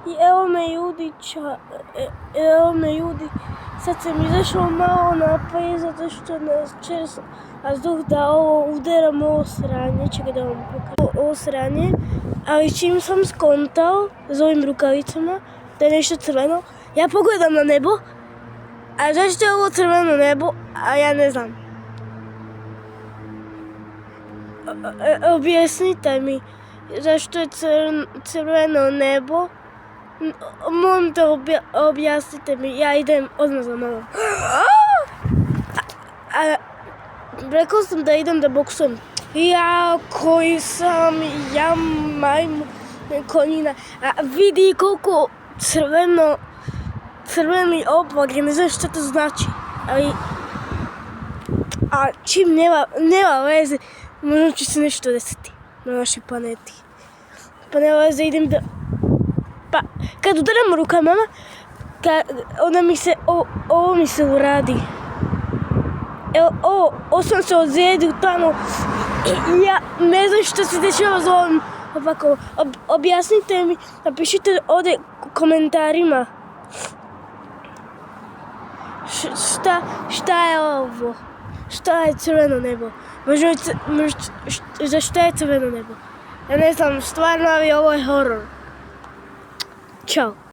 I evo me ljudi, sad sam izašao malo napolje zato što nas često vzduh da ovo uderam ovo sranje, čekaj da vam pokažem ovo sranje, ali čim sam skontao s ovim rukavicama da je nešto crveno, ja pogledam na nebo, a zašto je ovo crveno nebo, a ja ne znam. Objasnite mi zašto je crveno nebo. Molim te, objasnite mi, ja idem odmah za malo. Rekao sam da idem da boksujem. Ja koji sam, ja majmu konjina. Vidi koliko crveni oblak, ne znam što to znači. A čim nema veze, možda će se nešto desiti na našoj planeti. Pa nema veze, idem da... Pa, kad udaram rukama, onda ovo mi se uradi. Evo, ovo sam se ozlijedio tamo i ja ne znam što se dešava za ovim ovako. Objasnite mi, napišite ovdje u komentarima. Šta je ovo? Šta je crveno nebo? Za šta je crveno nebo? Ja ne znam, stvarno, ali ovo je horor. Ćao.